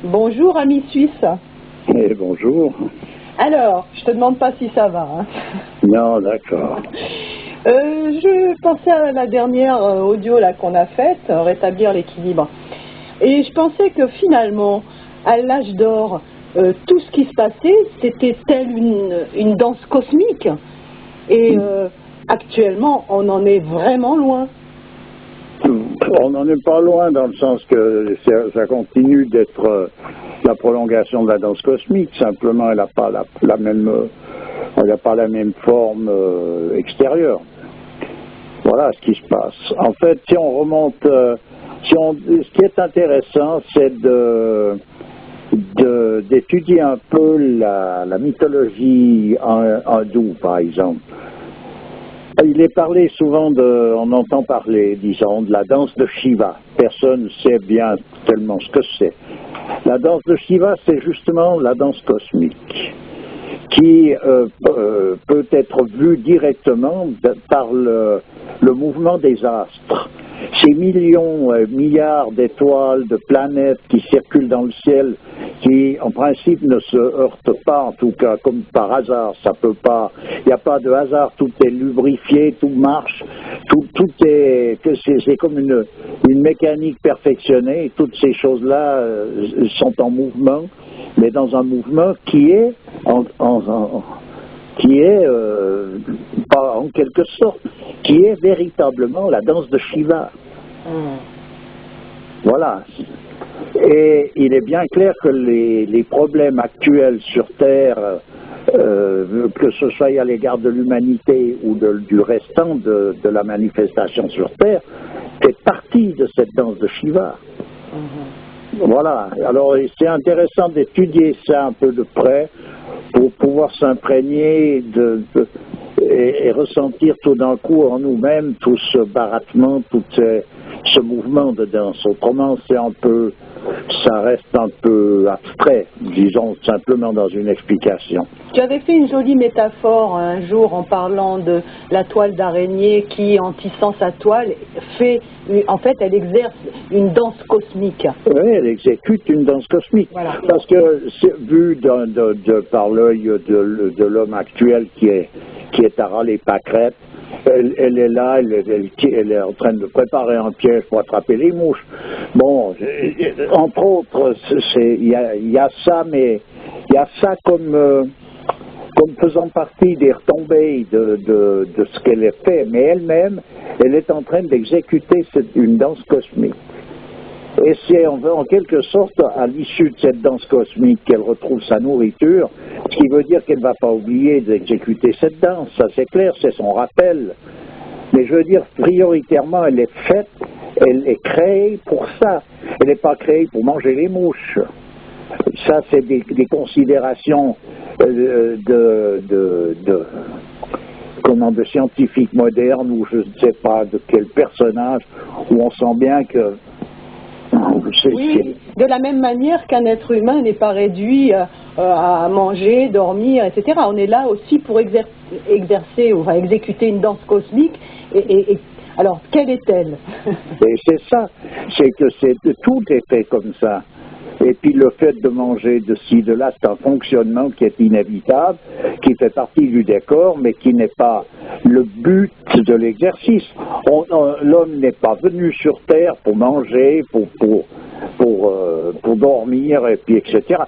Bonjour, ami suisse. Et bonjour. Alors, je te demande pas si ça va. Hein. Non, d'accord. Je pensais à la dernière audio là qu'on a faite, rétablir l'équilibre. Et je pensais que finalement, à l'âge d'or, tout ce qui se passait, c'était telle une danse cosmique. Et actuellement, on en est vraiment loin. On n'en est pas loin dans le sens que ça continue d'être la prolongation de la danse cosmique. Simplement, elle n'a pas la même forme extérieure. Voilà ce qui se passe. En fait, si on remonte, ce qui est intéressant, c'est d'étudier un peu la mythologie hindoue, par exemple. Il est parlé souvent on entend parler, disons, de la danse de Shiva. Personne ne sait bien tellement ce que c'est. La danse de Shiva, c'est justement la danse cosmique, qui peut être vue directement par le mouvement des astres. Ces millions, milliards d'étoiles, de planètes qui circulent dans le ciel, qui en principe ne se heurtent pas, en tout cas comme par hasard, ça peut pas, il n'y a pas de hasard, tout est lubrifié, tout marche, tout est, c'est comme une mécanique perfectionnée, toutes ces choses-là sont en mouvement, mais dans un mouvement qui est pas en quelque sorte, qui est véritablement la danse de Shiva. Voilà. Et il est bien clair que les problèmes actuels sur Terre, que ce soit à l'égard de l'humanité ou du restant de la manifestation sur Terre, fait partie de cette danse de Shiva. Voilà. Alors c'est intéressant d'étudier ça un peu de près pour pouvoir s'imprégner et ressentir tout d'un coup en nous-mêmes tout ce barattement, tout ce mouvement de danse. Autrement, ça reste un peu abstrait, disons simplement dans une explication. Tu avais fait une jolie métaphore un jour en parlant de la toile d'araignée qui, en tissant sa toile, elle exerce une danse cosmique. Oui, elle exécute une danse cosmique. Voilà. Parce que, vu par l'œil de l'homme actuel qui est à râler pâquerette, elle est là, elle est en train de préparer un piège pour attraper les mouches. Bon, entre autres, il y a ça, mais il y a ça comme faisant partie des retombées de ce qu'elle a fait, mais elle-même, elle est en train d'exécuter une danse cosmique. Et c'est en quelque sorte à l'issue de cette danse cosmique qu'elle retrouve sa nourriture, ce qui veut dire qu'elle ne va pas oublier d'exécuter cette danse, ça c'est clair, c'est son rappel. Mais je veux dire, prioritairement, elle est faite, elle est créée pour ça. Elle n'est pas créée pour manger les mouches. Ça, c'est des considérations de scientifiques modernes, ou je ne sais pas de quel personnage, où on sent bien que... Oui, de la même manière qu'un être humain n'est pas réduit à manger, dormir, etc. On est là aussi pour exécuter une danse cosmique. Alors, quelle est-elle? Et c'est ça, c'est que tout est fait comme ça. Et puis le fait de manger de ci, de là, c'est un fonctionnement qui est inévitable, qui fait partie du décor, mais qui n'est pas le but de l'exercice. L'homme n'est pas venu sur Terre pour manger, pour dormir, et puis etc.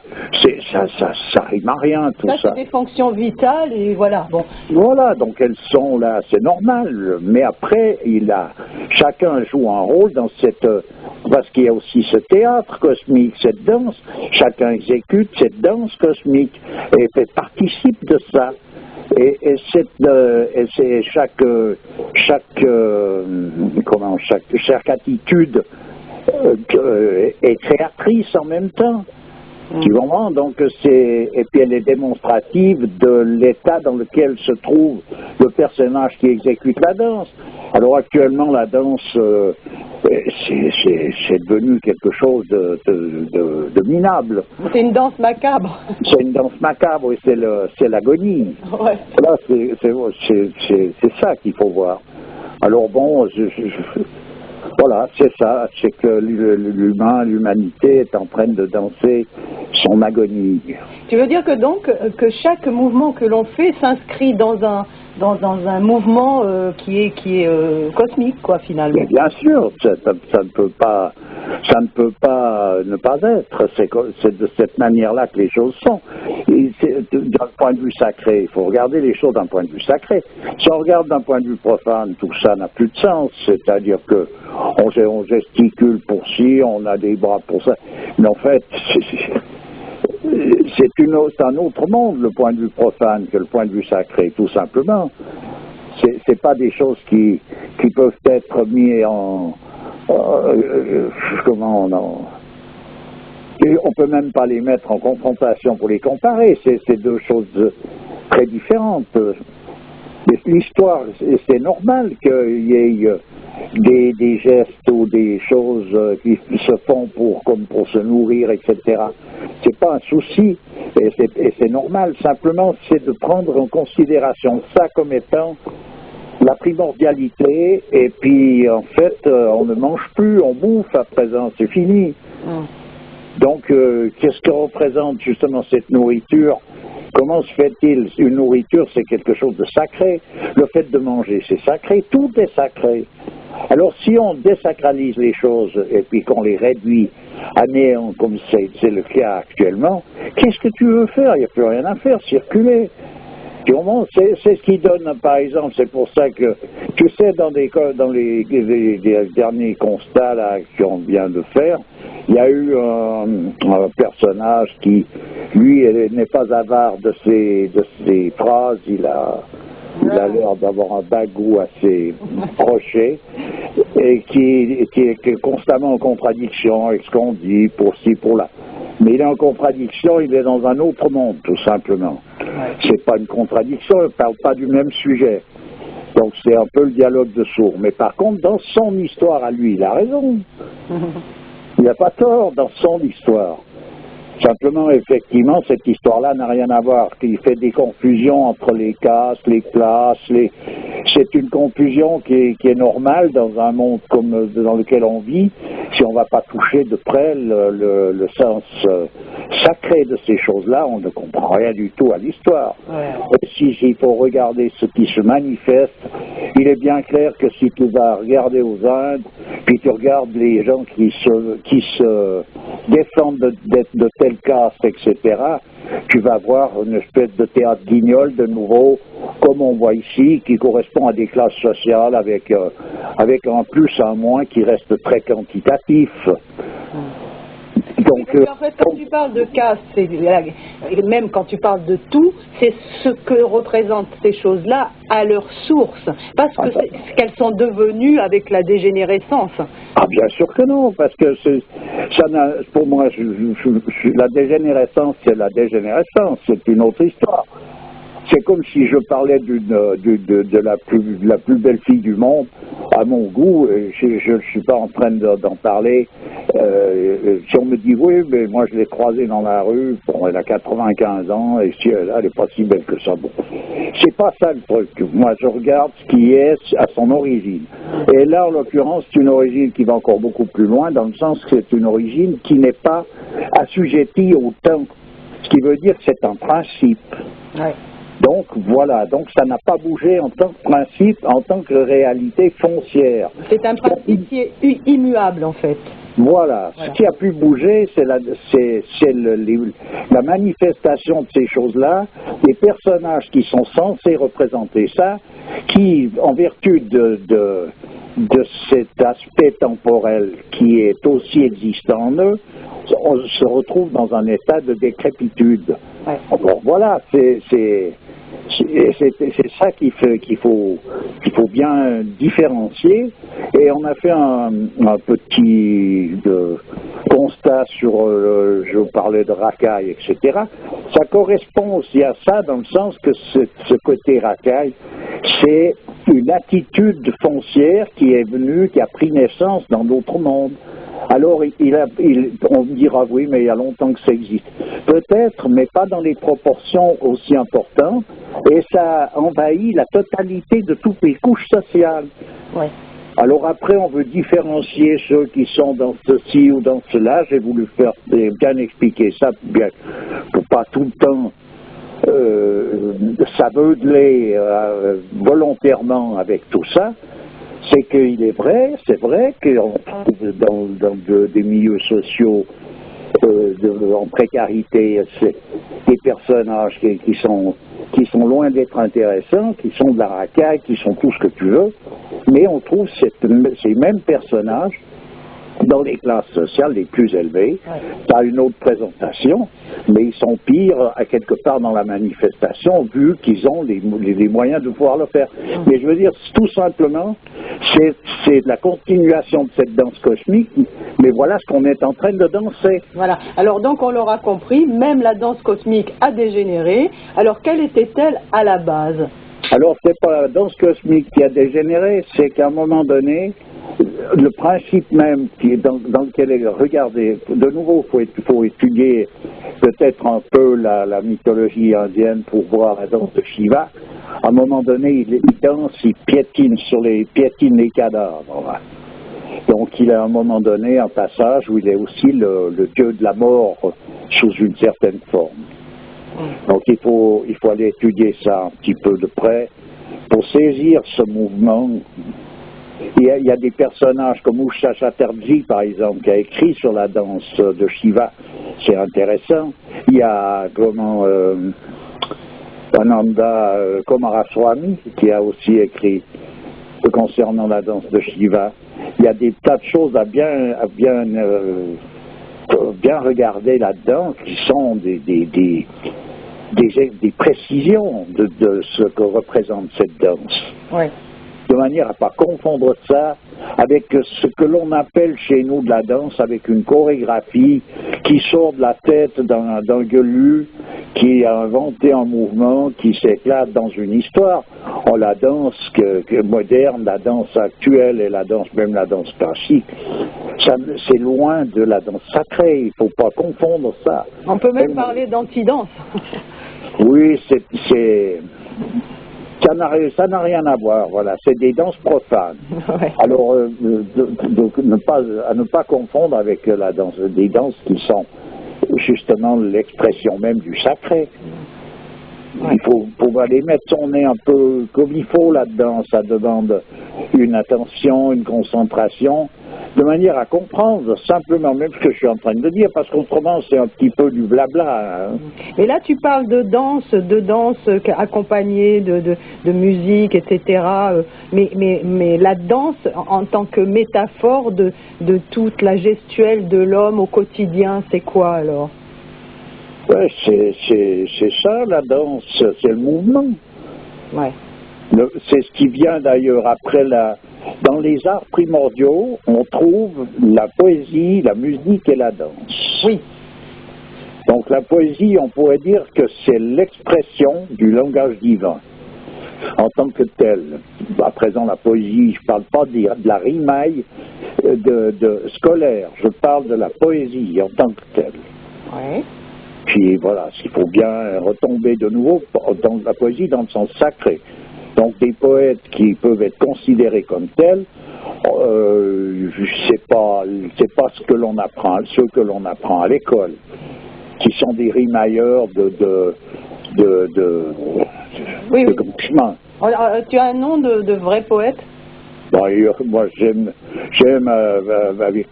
Ça rime à rien, tout ça. C'est des fonctions vitales, et voilà. Bon. Voilà, donc elles sont là, c'est normal. Mais après, chacun joue un rôle dans parce qu'il y a aussi ce théâtre cosmique, cette danse. Chacun exécute cette danse cosmique et participe de ça. Et chaque attitude est créatrice en même temps. Tu comprends? Donc et puis elle est démonstrative de l'état dans lequel se trouve le personnage qui exécute la danse. Alors actuellement la danse c'est devenu quelque chose de minable. C'est une danse macabre. C'est une danse macabre et c'est l'agonie. Ouais. Là c'est ça qu'il faut voir. Alors bon, Voilà, c'est ça, c'est que l'humanité est en train de danser son agonie. Tu veux dire que donc que chaque mouvement que l'on fait s'inscrit dans un mouvement qui est cosmique, quoi, finalement. Mais bien sûr, ça ne peut pas ne pas être. C'est de cette manière-là que les choses sont. D'un point de vue sacré, il faut regarder les choses d'un point de vue sacré. Si on regarde d'un point de vue profane, tout ça n'a plus de sens. C'est-à-dire que on gesticule pour ci, on a des bras pour ça. Mais en fait, c'est un autre monde, le point de vue profane, que le point de vue sacré, tout simplement. C'est pas des choses qui peuvent être mis en... on peut même pas les mettre en confrontation pour les comparer. C'est deux choses très différentes. L'histoire, c'est normal qu'il y ait des gestes ou des choses qui se font comme pour se nourrir, etc. C'est pas un souci, et c'est normal. Simplement, c'est de prendre en considération ça comme étant la primordialité, et puis en fait, on ne mange plus, on bouffe à présent, c'est fini. Donc, qu'est-ce que représente justement cette nourriture? Comment se fait-il? Une nourriture, c'est quelque chose de sacré. Le fait de manger, c'est sacré. Tout est sacré. Alors, si on désacralise les choses et puis qu'on les réduit à néant, comme c'est le cas actuellement, qu'est-ce que tu veux faire? Il n'y a plus rien à faire, circuler. C'est ce qui donne, par exemple, c'est pour ça que, tu sais, dans les derniers constats là qu'on vient de faire, il y a eu un personnage qui, lui, n'est pas avare de ses phrases, il a l'air d'avoir un bagou assez broché, et qui est constamment en contradiction avec ce qu'on dit, pour ci, pour là. Mais il est en contradiction, il est dans un autre monde, tout simplement. C'est pas une contradiction, il ne parle pas du même sujet. Donc c'est un peu le dialogue de sourds. Mais par contre, dans son histoire à lui, il a raison. Il n'a pas tort dans son histoire. Simplement, effectivement, cette histoire-là n'a rien à voir. Il fait des confusions entre les castes, les classes. C'est une confusion qui est normale dans un monde comme dans lequel on vit, si on ne va pas toucher de près le sens sacré de ces choses-là, on ne comprend rien du tout à l'histoire. Et s'il faut regarder ce qui se manifeste, il est bien clair que si tu vas regarder aux Indes, puis tu regardes les gens qui se défendent de telle caste, etc., tu vas voir une espèce de théâtre guignol de nouveau, comme on voit ici, qui correspond à des classes sociales avec un plus, un moins qui reste très quantitatif. Donc, en fait, quand tu parles de caste, même quand tu parles de tout, c'est ce que représentent ces choses-là à leur source, parce que c'est ce qu'elles sont devenues avec la dégénérescence. Ah, bien sûr que non, parce que pour moi, la dégénérescence, c'est la dégénérescence, c'est une autre histoire. C'est comme si je parlais de la plus belle fille du monde, à mon goût, je ne suis pas en train d'en parler. Si on me dit, oui, mais moi je l'ai croisée dans la rue, bon, elle a 95 ans, et si elle n'est pas si belle que ça. Bon. C'est pas ça le truc. Moi, je regarde ce qui est à son origine. Et là, en l'occurrence, c'est une origine qui va encore beaucoup plus loin, dans le sens que c'est une origine qui n'est pas assujettie au temps. Ce qui veut dire que c'est un principe. Ouais. Donc voilà, donc ça n'a pas bougé en tant que principe, en tant que réalité foncière. C'est un principe qui est immuable en fait. Voilà. Ce qui a pu bouger, c'est la manifestation de ces choses-là, des personnages qui sont censés représenter ça, qui, en vertu de cet aspect temporel qui est aussi existant en eux, on se retrouve dans un état de décrépitude. Ouais. Alors voilà, c'est ça qu'il faut bien différencier. Et on a fait un petit constat sur, je parlais de racaille, etc. Ça correspond aussi à ça dans le sens que ce côté racaille, c'est une attitude foncière qui est venue, qui a pris naissance dans d'autres mondes. Alors, on me dira, oui, mais il y a longtemps que ça existe. Peut-être, mais pas dans les proportions aussi importantes, et ça envahit la totalité de toutes les couches sociales. Ouais. Alors après, on veut différencier ceux qui sont dans ceci ou dans cela. J'ai voulu faire bien expliquer ça, bien, pour pas tout le temps s'aveugler volontairement avec tout ça. C'est qu'il est vrai, c'est vrai qu'on trouve dans des milieux sociaux en précarité des personnages qui sont loin d'être intéressants, qui sont de la racaille, qui sont tout ce que tu veux, mais on trouve ces mêmes personnages dans les classes sociales les plus élevées. Tu as une autre présentation, mais ils sont pires à quelque part dans la manifestation, vu qu'ils ont les moyens de pouvoir le faire. Mais je veux dire, tout simplement, c'est la continuation de cette danse cosmique, mais voilà ce qu'on est en train de danser. Voilà. Alors donc on l'aura compris, même la danse cosmique a dégénéré. Alors quelle était-elle à la base? Alors c'est pas la danse cosmique qui a dégénéré, c'est qu'à un moment donné, le principe même dans lequel elle est regardée, de nouveau, il faut étudier peut-être un peu la mythologie indienne pour voir la danse de Shiva. À un moment donné, il danse, il piétine les cadavres. Donc il a à un moment donné un passage où il est aussi le dieu de la mort sous une certaine forme. Donc il faut aller étudier ça un petit peu de près pour saisir ce mouvement. Il y a des personnages comme Usha Chatterjee, par exemple, qui a écrit sur la danse de Shiva. C'est intéressant. Il y a Ananda Kumaraswamy qui a aussi écrit concernant la danse de Shiva. Il y a des tas de choses à bien regarder là-dedans qui sont des précisions de ce que représente cette danse. Oui. De manière à ne pas confondre ça avec ce que l'on appelle chez nous de la danse, avec une chorégraphie qui sort de la tête d'un gueulu qui a inventé un mouvement qui s'éclate dans une histoire. Oh, la danse moderne, la danse actuelle et même la danse classique, c'est loin de la danse sacrée, il ne faut pas confondre ça. On peut même parler d'anti-danse. Oui, ça n'a rien à voir, voilà, c'est des danses profanes. Ouais. Alors, donc ne pas confondre avec des danses qui sont justement l'expression même du sacré. Ouais. Il faut aller mettre son nez un peu comme il faut là-dedans, ça demande une attention, une concentration, de manière à comprendre simplement même ce que je suis en train de dire, parce qu'autrement c'est un petit peu du blabla. Hein. Et là tu parles de danse accompagnée de musique, etc. Mais la danse en tant que métaphore de toute la gestuelle de l'homme au quotidien, c'est quoi alors? Ouais, c'est ça la danse, c'est le mouvement. Ouais. C'est ce qui vient d'ailleurs après dans les arts primordiaux, on trouve la poésie, la musique et la danse. Oui. Donc la poésie, on pourrait dire que c'est l'expression du langage divin en tant que tel. À présent, la poésie, je ne parle pas de la rimaille scolaire, je parle de la poésie en tant que telle. Oui. Puis voilà, il faut bien retomber de nouveau dans la poésie dans le sens sacré. Donc des poètes qui peuvent être considérés comme tels, c'est pas ceux que l'on apprend à l'école, qui sont des rimailleurs de chemin. Tu as un nom de vrai poète? Bon, moi j'aime avec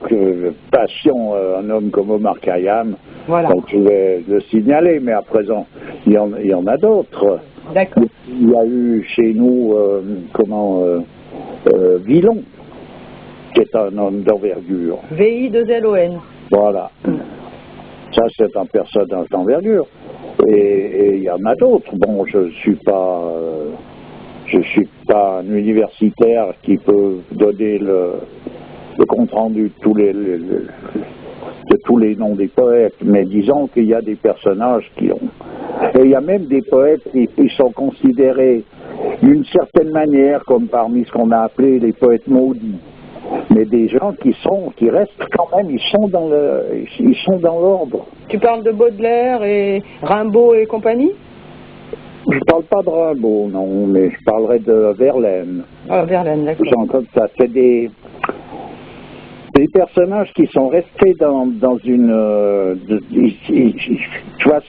passion un homme comme Omar Khayyam. Voilà. Donc je vais le signaler, mais à présent il y en a d'autres. D'accord. Il y a eu chez nous Villon, qui est un homme d'envergure. V-I-2-L-O-N. Voilà. Ça c'est un personnage d'envergure. Et il y en a d'autres. Bon, je suis pas un universitaire qui peut donner le compte rendu de tous les noms des poètes, mais disons qu'il y a des personnages qui ont... Et il y a même des poètes qui sont considérés d'une certaine manière comme parmi ce qu'on a appelé les poètes maudits. Mais des gens qui restent quand même, ils sont dans l'ordre. Tu parles de Baudelaire et Rimbaud et compagnie? Je ne parle pas de Rimbaud, non, mais je parlerai de Verlaine. Ah, Verlaine, d'accord. Jean-Claude Stas, c'est des personnages qui sont restés dans une... tu vois,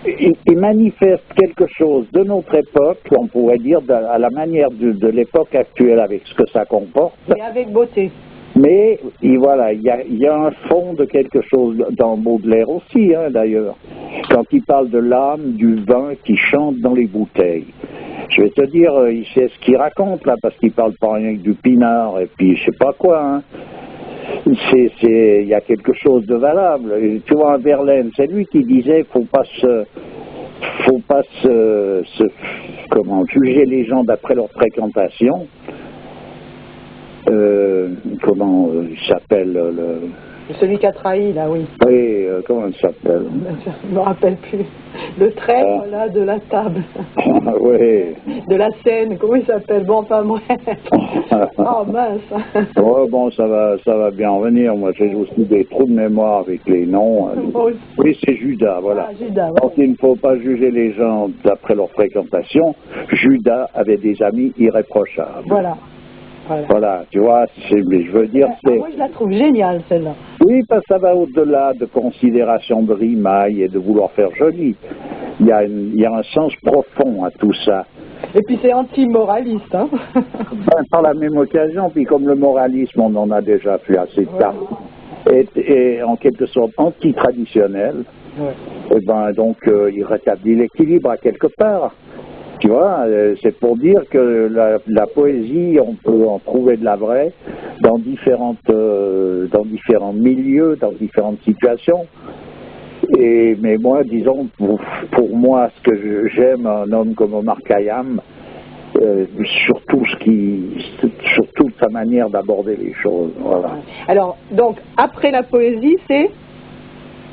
ils manifestent quelque chose de notre époque, on pourrait dire, à la manière de l'époque actuelle, avec ce que ça comporte. Et avec beauté. Mais voilà, il y a un fond de quelque chose dans Baudelaire aussi, hein, d'ailleurs. Quand il parle de l'âme du vin qui chante dans les bouteilles. Je vais te dire, il sait ce qu'il raconte là, parce qu'il parle pas rien que du pinard et puis je sais pas quoi. Hein. Il y a quelque chose de valable. Et tu vois, Verlaine, c'est lui qui disait, faut pas juger les gens d'après leur fréquentation. Comment il s'appelle Celui qui a trahi, là, oui. Oui, comment il s'appelle? Je ne me rappelle plus. Le traître, là, de la table. Oui. De la scène, comment il s'appelle? Bon, enfin, bref. Oh, mince. Oh, bon, ça va bien revenir. Moi, j'ai aussi des trous de mémoire avec les noms. Oui, c'est Judas, voilà. Ah, Judas, donc, il ne faut pas juger les gens d'après leur fréquentation. Judas avait des amis irréprochables. Voilà. Voilà, tu vois, mais je veux dire, c'est... Moi, je la trouve géniale, celle-là. Oui, parce que ça va au-delà de considération de rimaille et de vouloir faire joli. Il y a un sens profond à tout ça. Et puis c'est anti-moraliste, hein. Par la même occasion, puis comme le moralisme, on en a déjà fait assez tard, et en quelque sorte anti-traditionnel, et ben donc il rétablit l'équilibre à quelque part. Tu vois, c'est pour dire que la poésie, on peut en trouver de la vraie dans différents milieux, dans différentes situations. Mais moi, disons, pour moi, ce que j'aime un homme comme Omar Khayyam, surtout sa manière d'aborder les choses. Voilà. Alors, donc, après la poésie, c'est...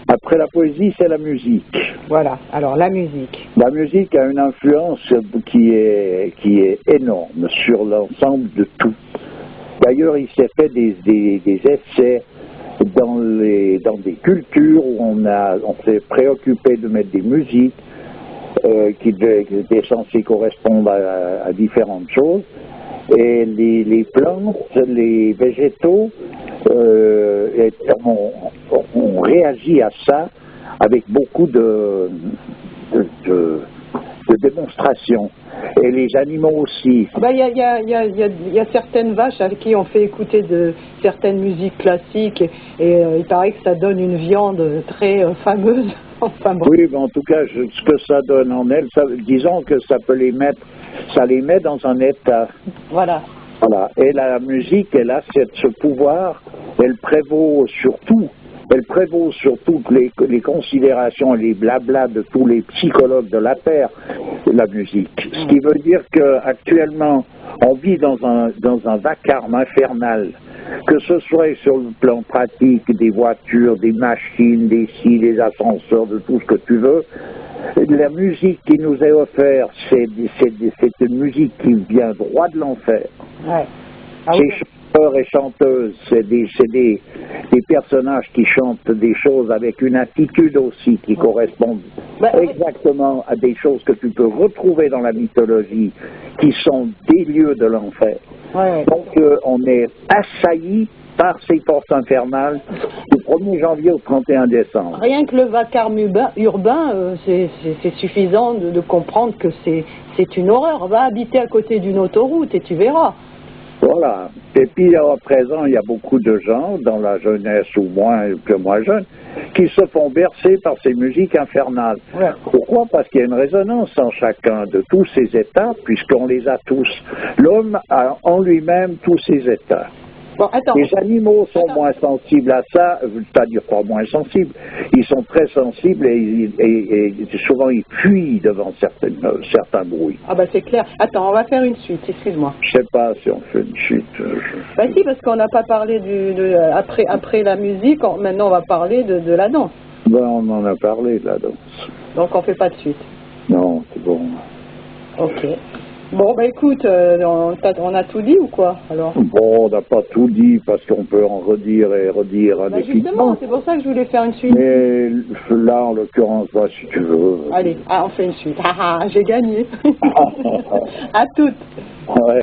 Après la poésie, c'est la musique. Voilà, alors la musique. La musique a une influence qui est énorme sur l'ensemble de tout. D'ailleurs, il s'est fait des essais dans des cultures où on s'est préoccupé de mettre des musiques qui étaient censées correspondre à différentes choses. Et les plantes, les végétaux ont réagi à ça avec beaucoup de démonstrations. Et les animaux aussi. Il y a certaines vaches à qui on fait écouter de certaines musiques classiques et il paraît que ça donne une viande très fameuse. Enfin, bon. Oui, mais en tout cas, ce que ça donne en elles, disons que ça les met dans un état. Voilà. Voilà. Et la musique, elle a ce pouvoir, elle prévaut sur tout. Elle prévaut sur toutes les considérations et les blablas de tous les psychologues de la Terre, la musique. Ce qui veut dire qu'actuellement, on vit dans un vacarme infernal, que ce soit sur le plan pratique, des voitures, des machines, des scies, des ascenseurs, de tout ce que tu veux. La musique qui nous est offerte, c'est une musique qui vient droit de l'enfer. Ouais. Ah, ces chanteurs et chanteuses, c'est des personnages qui chantent des choses avec une attitude aussi qui correspondent exactement à des choses que tu peux retrouver dans la mythologie, qui sont des lieux de l'enfer. Ouais. Donc on est assailli par ces forces infernales du 1er janvier au 31 décembre. Rien que le vacarme urbain, c'est suffisant de comprendre que c'est une horreur. Va habiter à côté d'une autoroute et tu verras. Voilà. Et puis à présent, il y a beaucoup de gens, dans la jeunesse ou moins que moins jeunes, qui se font bercer par ces musiques infernales. Ouais. Pourquoi? Parce qu'il y a une résonance en chacun de tous ces états, puisqu'on les a tous. L'homme a en lui-même tous ces états. Bon, attends. Les animaux sont moins sensibles à ça, c'est-à-dire pas moins sensibles, ils sont très sensibles et souvent ils fuient devant certains bruits. Ah bah c'est clair. Attends, on va faire une suite, excuse-moi. Je sais pas si on fait une suite. Bah si, parce qu'on n'a pas parlé après la musique, maintenant on va parler de la danse. Ben on en a parlé de la danse. Donc on fait pas de suite. Non, c'est bon. Ok. Bon, bah écoute, on a tout dit ou quoi, alors? Bon, on n'a pas tout dit, parce qu'on peut en redire et redire indéfiniment. Justement, c'est pour ça que je voulais faire une suite. Mais là, en l'occurrence, bah, si tu veux... Allez, on fait une suite. Ah, j'ai gagné. À toutes. Ouais.